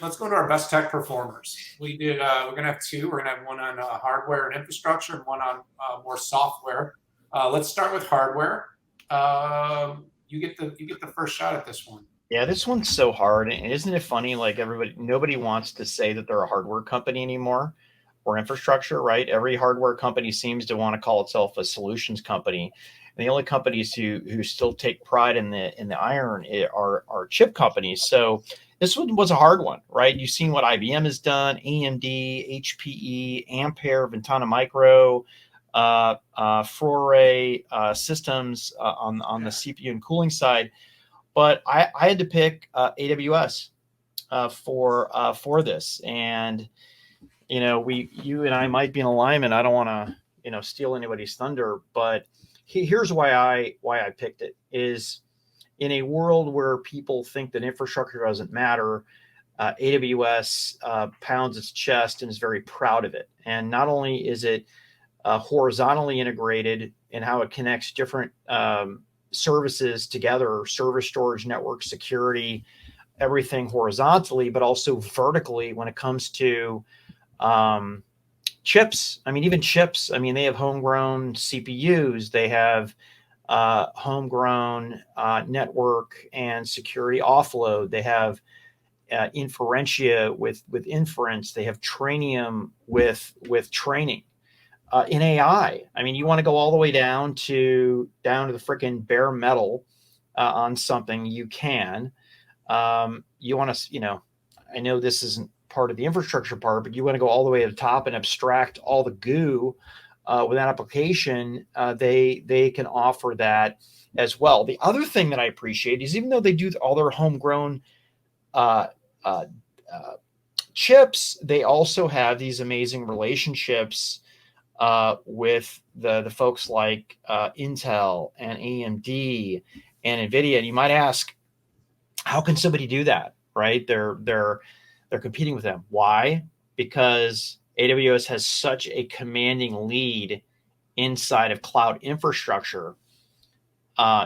let's go to our best tech performers. We're going to have two. We're going to have one on hardware and infrastructure and one on more software. Let's start with hardware. You get the first shot at this one. Yeah, this one's so hard. And isn't it funny? Like nobody wants to say that they're a hardware company anymore or infrastructure, right? Every hardware company seems to want to call itself a solutions company. And the only companies who still take pride in the iron are chip companies. So this one was a hard one, right? You've seen what IBM has done, AMD, HPE, Ampere, Ventana Micro, Fore systems on the CPU and cooling side. But I had to pick AWS for this, and you and I might be in alignment. I don't want to steal anybody's thunder, but here's why I picked it is in a world where people think that infrastructure doesn't matter. AWS pounds its chest and is very proud of it. And not only is it horizontally integrated in how it connects different services together, server storage, network security, everything horizontally, but also vertically when it comes to chips. I mean, even chips. I mean, they have homegrown CPUs. They have homegrown network and security offload. They have Inferentia with inference. They have Trainium with training. In AI, I mean, you want to go all the way down to the freaking bare metal on something, you can. You want to, I know this isn't part of the infrastructure part, but you want to go all the way to the top and abstract all the goo with that application. They can offer that as well. The other thing that I appreciate is even though they do all their homegrown uh, uh, chips, they also have these amazing relationships with the folks like Intel and AMD and NVIDIA. And you might ask, how can somebody do that? Right? They're competing with them. Why? Because AWS has such a commanding lead inside of cloud infrastructure.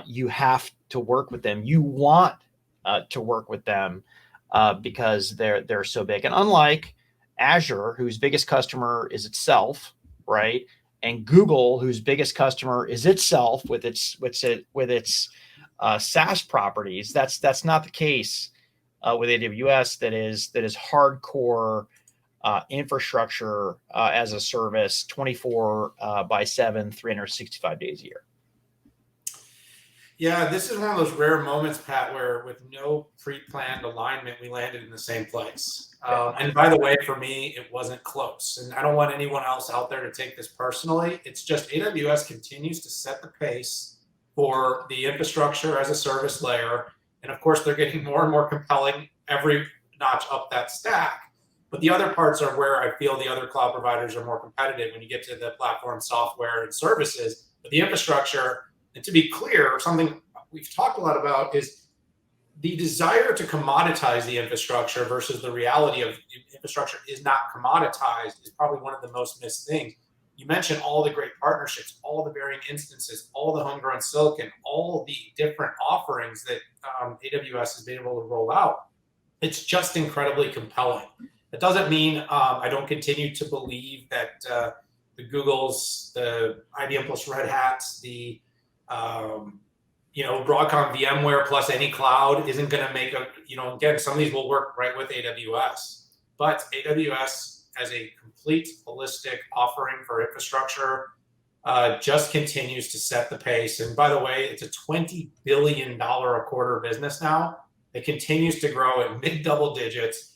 You have to work with them. You want to work with them because they're so big. And unlike Azure, whose biggest customer is itself, right? And Google, whose biggest customer is itself with its SaaS properties. That's not the case with AWS. That is hardcore infrastructure as a service, 24 by 7, 365 days a year. Yeah, this is one of those rare moments, Pat, where with no pre-planned alignment, we landed in the same place. And by the way, for me, it wasn't close. And I don't want anyone else out there to take this personally. It's just AWS continues to set the pace for the infrastructure as a service layer. And of course, they're getting more and more compelling every notch up that stack. But the other parts are where I feel the other cloud providers are more competitive when you get to the platform, software, and services. But the infrastructure, and to be clear, something we've talked a lot about is the desire to commoditize the infrastructure versus the reality of infrastructure is not commoditized is probably one of the most missed things. You mentioned all the great partnerships, all the varying instances, all the homegrown silicon, all the different offerings that AWS has been able to roll out. It's just incredibly compelling. It doesn't mean I don't continue to believe that the Googles, the IBM plus Red Hats, the Broadcom VMware plus any cloud isn't going to make again, some of these will work right with AWS, but AWS as a complete holistic offering for infrastructure just continues to set the pace. And by the way, it's a $20 billion a quarter business now. It continues to grow at mid double digits,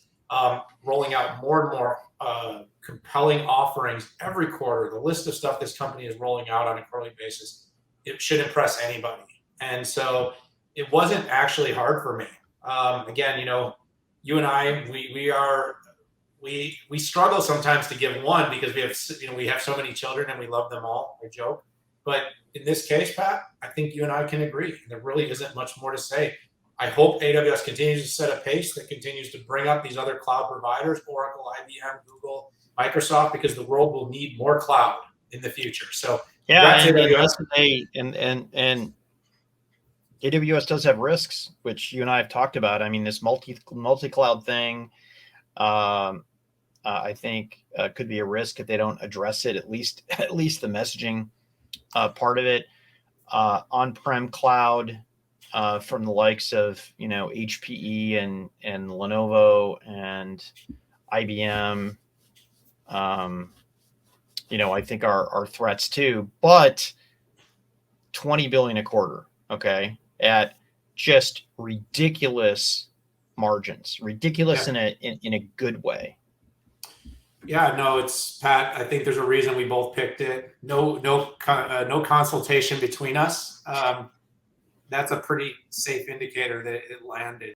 rolling out more and more compelling offerings every quarter. The list of stuff this company is rolling out on a quarterly basis, it should impress anybody. And so it wasn't actually hard for me. Again, you and I, we struggle sometimes to give one because we have so many children and we love them all. I joke, but in this case, Pat, I think you and I can agree. There really isn't much more to say. I hope AWS continues to set a pace that continues to bring up these other cloud providers, Oracle, IBM, Google, Microsoft, because the world will need more cloud in the future. So yeah, and AWS does have risks, which you and I have talked about. I mean, this multi-cloud thing, I think could be a risk if they don't address it. At least the messaging part of it. On-prem cloud from the likes of HPE and Lenovo and IBM. I think are threats too. But 20 billion a quarter, okay, at just ridiculous margins, ridiculous Yeah. in a good way. Yeah, no, it's Pat. I think there's a reason we both picked it. No consultation between us. That's a pretty safe indicator that it landed.